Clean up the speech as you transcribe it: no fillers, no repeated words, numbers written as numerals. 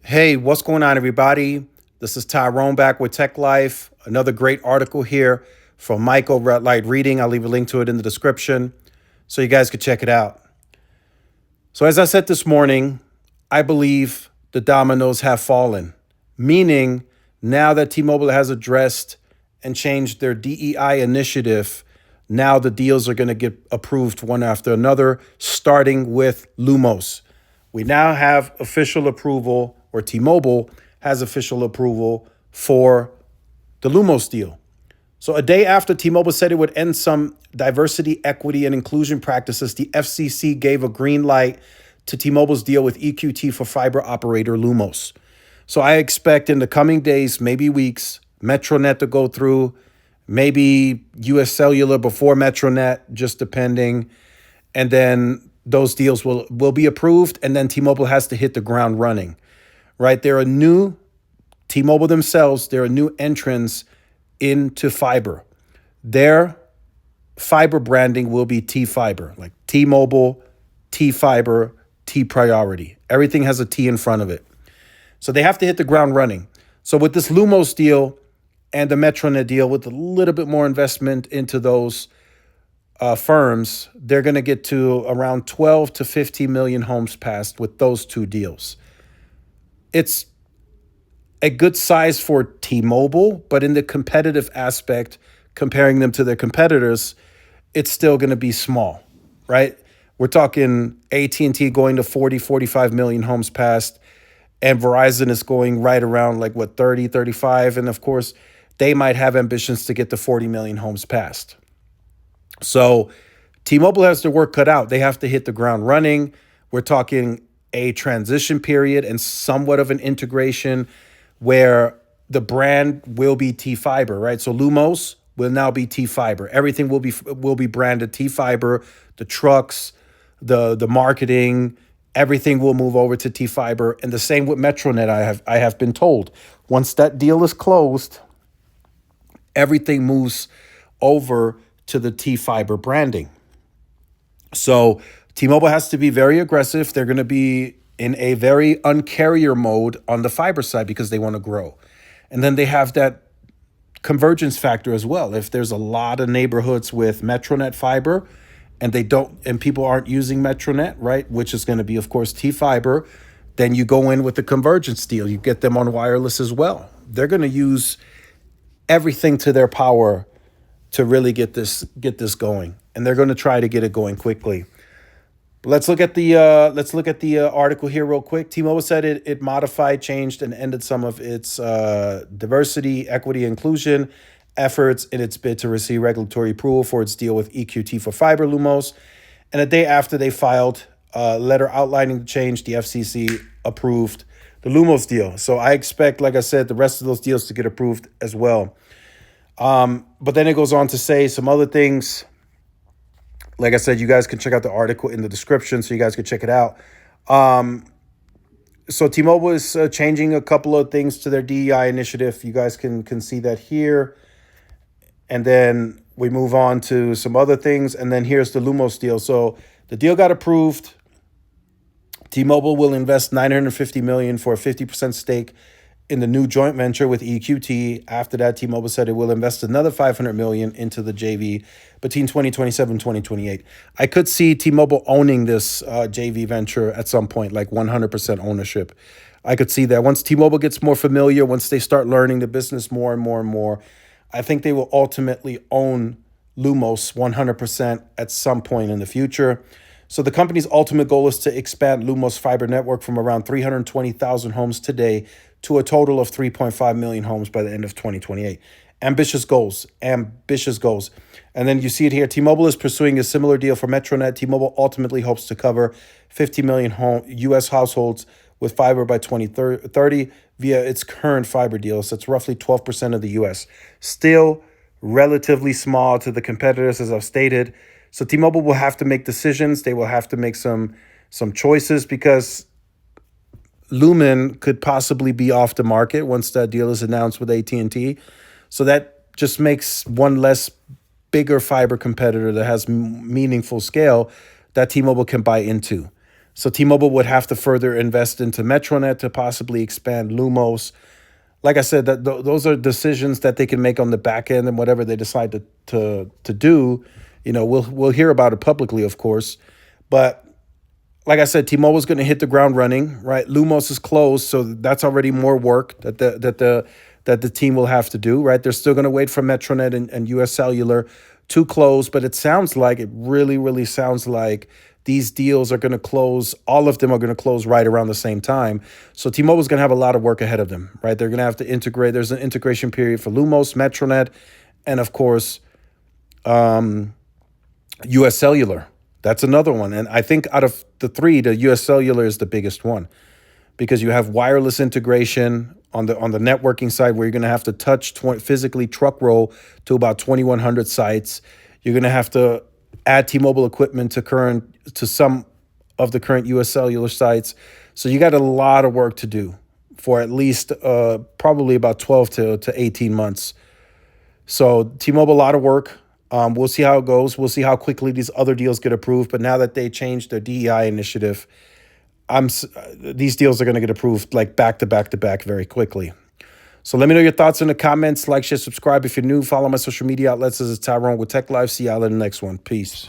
Hey, what's going on, everybody? This is Tyrone back with Tech Life. Another great article here from Michael Red Light Reading. I'll leave a link to it in the description so you guys can check it out. So, as I said this morning, I believe the dominoes have fallen, meaning now that T Mobile has addressed and changed their DEI initiative, now the deals are going to get approved one after another, starting with Lumos. We now have official approval, or T Mobile has official approval for the Lumos deal. So, a day after T Mobile said it would end some diversity, equity, and inclusion practices, the FCC gave a green light to T Mobile's deal with EQT for fiber operator Lumos. So, I expect in the coming days, maybe weeks, Metronet to go through, maybe US Cellular before Metronet, just depending. And then those deals will be approved, and then T Mobile has to hit the ground running, right? They're a new, T Mobile themselves, they're a new entrance into fiber. Their fiber branding will be T Fiber, like T Mobile, T Fiber, T Priority. Everything has a T in front of it. So they have to hit the ground running. So with this Lumos deal and the Metronet deal, with a little bit more investment into those firms, they're going to get to around 12 to 15 million homes passed with those two deals. It's a good size for T-Mobile, but in the competitive aspect, comparing them to their competitors, it's still going to be small, right? We're talking AT&T going to 40, 45 million homes passed, and Verizon is going right around 30, 35. And of course, they might have ambitions to get to 40 million homes passed. So T-Mobile has their work cut out. They have to hit the ground running. We're talking a transition period and somewhat of an integration where the brand will be T-Fiber, right? So Lumos will now be T-Fiber. Everything will be branded T-Fiber. The trucks, the marketing, everything will move over to T-Fiber. And the same with Metronet, I have been told. Once that deal is closed, everything moves over to the T-Fiber branding. So T-Mobile has to be very aggressive. They're going to be in a very uncarrier mode on the fiber side because they want to grow. And then they have that convergence factor as well. If there's a lot of neighborhoods with Metronet fiber and people aren't using Metronet, right, which is going to be, of course, T-Fiber, then you go in with the convergence deal. You get them on wireless as well. They're going to use everything to their power to really get this going, and they're going to try to get it going quickly. But let's look at the article here real quick. T-Mobile said it modified, changed, and ended some of its diversity, equity, inclusion efforts in its bid to receive regulatory approval for its deal with EQT for fiber Lumos. And a day after they filed a letter outlining the change, the FCC approved the Lumos deal. So I expect, like I said, the rest of those deals to get approved as well. But then it goes on to say some other things. Like I said, you guys can check out the article in the description so you guys can check it out. So T-Mobile is changing a couple of things to their DEI initiative. You guys can see that here. And then we move on to some other things. And then here's the Lumos deal. So the deal got approved. T-Mobile will invest $950 million for a 50% stake in the new joint venture with EQT. After that, T-Mobile said it will invest another $500 million into the JV between 2027 and 2028. I could see T-Mobile owning this JV venture at some point, like 100% ownership. I could see that once T-Mobile gets more familiar, once they start learning the business more and more and more, I think they will ultimately own Lumos 100% at some point in the future. So the company's ultimate goal is to expand Lumos fiber network from around 320,000 homes today to a total of 3.5 million homes by the end of 2028. Ambitious goals. And then you see it here. T-Mobile is pursuing a similar deal for Metronet. T-Mobile ultimately hopes to cover 50 million U.S. households with fiber by 2030 via its current fiber deals. That's roughly 12% of the U.S. Still relatively small to the competitors, as I've stated. So T-Mobile will have to make decisions. They will have to make some choices because Lumen could possibly be off the market once that deal is announced with AT&T. So that just makes one less bigger fiber competitor that has meaningful scale that T-Mobile can buy into. So T-Mobile would have to further invest into Metronet to possibly expand Lumos. Like I said, those are decisions that they can make on the back end, and whatever they decide to do, we'll hear about it publicly, of course. But like I said, T-Mobile's going to hit the ground running, right? Lumos is closed, so that's already more work that the team will have to do, right? They're still going to wait for Metronet and US Cellular to close, but it really, really sounds like these deals are going to close. All of them are going to close right around the same time. So T-Mobile's going to have a lot of work ahead of them, right? They're going to have to integrate. There's an integration period for Lumos, Metronet, and of course, US Cellular. That's another one. And I think out of the three, the US Cellular is the biggest one because you have wireless integration on the networking side where you're going to have to physically truck roll to about 2,100 sites. You're going to have to add T-Mobile equipment to some of the current US Cellular sites. So you got a lot of work to do for at least probably about 12 to 18 months. So T-Mobile, a lot of work. We'll see how it goes. We'll see how quickly these other deals get approved. But now that they changed their DEI initiative, these deals are going to get approved like back to back to back very quickly. So let me know your thoughts in the comments. Like, share, subscribe if you're new. Follow my social media outlets. This is Tyrone with Tech Life. See y'all in the next one. Peace.